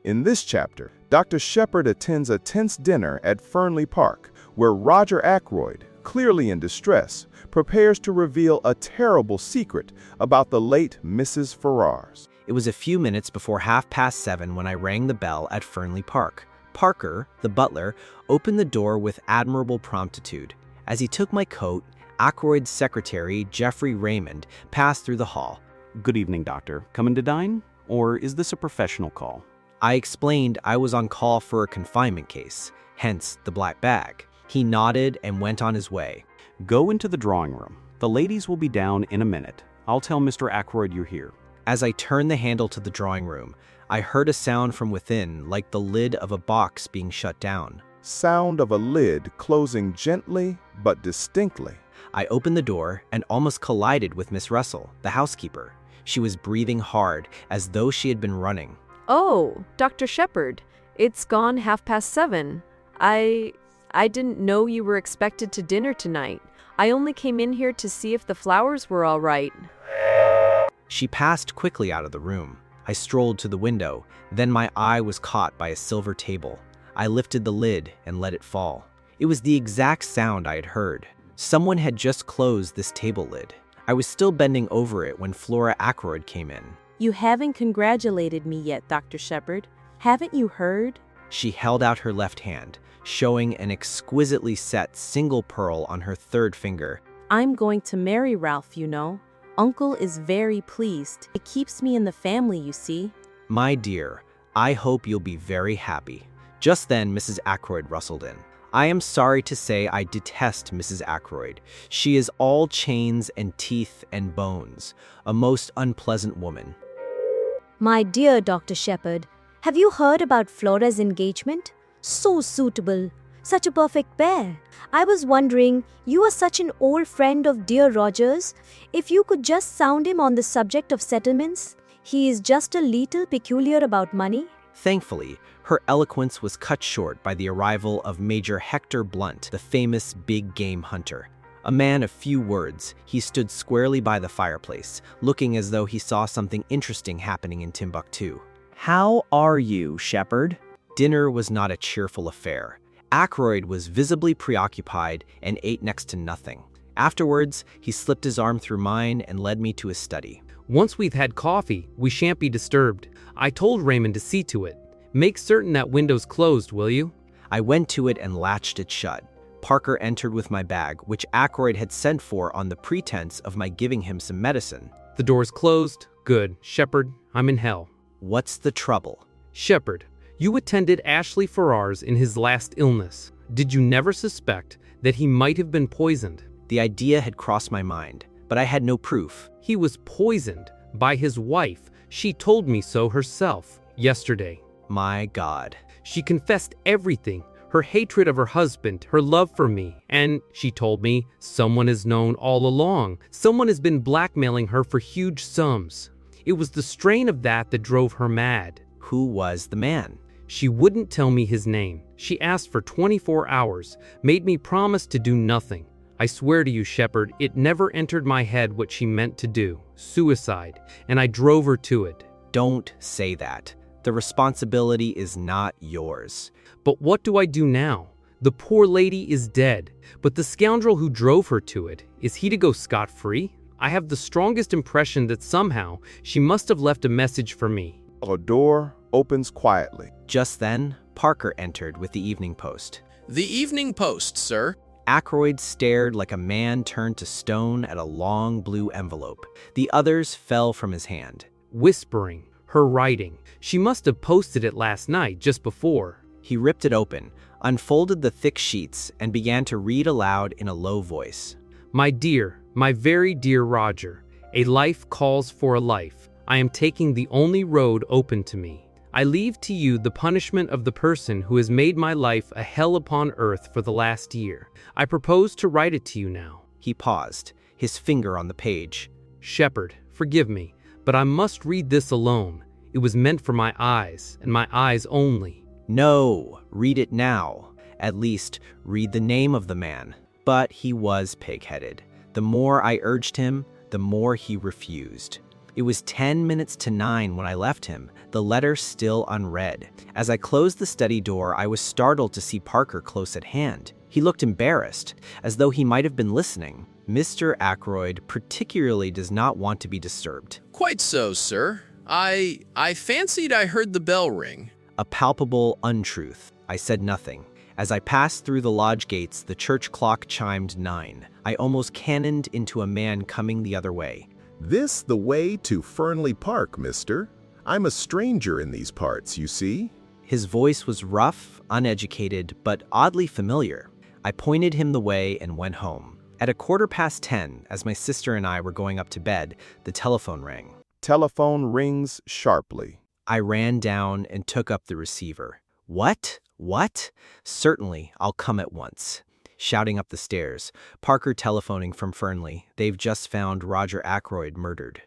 In this chapter, Dr. Shepard attends a tense dinner at Fernley Park, where Roger Ackroyd, clearly in distress, prepares to reveal a terrible secret about the late Mrs. Ferrars. It was a few minutes before 7:30 when I rang the bell at Fernley Park. Parker, the butler, opened the door with admirable promptitude. As he took my coat, Ackroyd's secretary, Geoffrey Raymond, passed through the hall. Good evening, Doctor. Coming to dine? Or is this a professional call? I explained I was on call for a confinement case, hence the black bag. He nodded and went on his way. Go into the drawing room. The ladies will be down in a minute. I'll tell Mr. Ackroyd you're here. As I turned the handle to the drawing room, I heard a sound from within like the lid of a box being shut down. Sound of a lid closing gently but distinctly. I opened the door and almost collided with Miss Russell, the housekeeper. She was breathing hard, as though she had been running. Oh, Dr. Shepard, it's gone 7:30. I didn't know you were expected to dinner tonight. I only came in here to see if the flowers were all right. She passed quickly out of the room. I strolled to the window, then my eye was caught by a silver table. I lifted the lid and let it fall. It was the exact sound I had heard. Someone had just closed this table lid. I was still bending over it when Flora Ackroyd came in. You haven't congratulated me yet, Dr. Shepard. Haven't you heard? She held out her left hand, showing an exquisitely set single pearl on her third finger. I'm going to marry Ralph, you know. Uncle is very pleased. It keeps me in the family, you see. My dear, I hope you'll be very happy. Just then, Mrs. Ackroyd rustled in. I am sorry to say I detest Mrs. Ackroyd. She is all chains and teeth and bones, a most unpleasant woman. My dear Dr. Shepard, have you heard about Flora's engagement? So suitable. Such a perfect pair. I was wondering, you are such an old friend of dear Roger's, if you could just sound him on the subject of settlements. He is just a little peculiar about money. Thankfully, her eloquence was cut short by the arrival of Major Hector Blunt, the famous big game hunter. A man of few words, he stood squarely by the fireplace, looking as though he saw something interesting happening in Timbuktu. How are you, Shepard? Dinner was not a cheerful affair. Ackroyd was visibly preoccupied and ate next to nothing. Afterwards, he slipped his arm through mine and led me to his study. Once we've had coffee, we shan't be disturbed. I told Raymond to see to it. Make certain that window's closed, will you? I went to it and latched it shut. Parker entered with my bag, which Ackroyd had sent for on the pretense of my giving him some medicine. The door's closed. Good. Shepard, I'm in hell. What's the trouble? Shepard, you attended Ashley Ferrars in his last illness. Did you never suspect that he might have been poisoned? The idea had crossed my mind, but I had no proof. He was poisoned by his wife. She told me so herself yesterday. My God. She confessed everything. Her hatred of her husband, her love for me. And she told me someone has known all along. Someone has been blackmailing her for huge sums. It was the strain of that drove her mad. Who was the man? She wouldn't tell me his name. She asked for 24 hours, made me promise to do nothing. I swear to you, Shepard, it never entered my head what she meant to do. Suicide. And I drove her to it. Don't say that. The responsibility is not yours. But what do I do now? The poor lady is dead. But the scoundrel who drove her to it, is he to go scot-free? I have the strongest impression that somehow she must have left a message for me. A door opens quietly. Just then, Parker entered with the Evening Post. The Evening Post, sir. Ackroyd stared like a man turned to stone at a long blue envelope. The others fell from his hand. Whispering. Her writing. She must have posted it last night, just before. He ripped it open, unfolded the thick sheets, and began to read aloud in a low voice. My dear, my very dear Roger, a life calls for a life. I am taking the only road open to me. I leave to you the punishment of the person who has made my life a hell upon earth for the last year. I propose to write it to you now. He paused, his finger on the page. Shepard, forgive me, but I must read this alone. It was meant for my eyes, and my eyes only. No, read it now. At least, read the name of the man. But he was pig-headed. The more I urged him, the more he refused. It was 10 minutes to 9 when I left him, the letter still unread. As I closed the study door, I was startled to see Parker close at hand. He looked embarrassed, as though he might have been listening. Mr. Ackroyd particularly does not want to be disturbed. Quite so, sir. I fancied I heard the bell ring. A palpable untruth. I said nothing. As I passed through the lodge gates, the church clock chimed 9. I almost cannoned into a man coming the other way. This the way to Fernley Park, mister? I'm a stranger in these parts, you see. His voice was rough, uneducated, but oddly familiar. I pointed him the way and went home. At 10:15, as my sister and I were going up to bed, the telephone rang. Telephone rings sharply. I ran down and took up the receiver. What? What? Certainly, I'll come at once. Shouting up the stairs, Parker telephoning from Fernley. They've just found Roger Ackroyd murdered.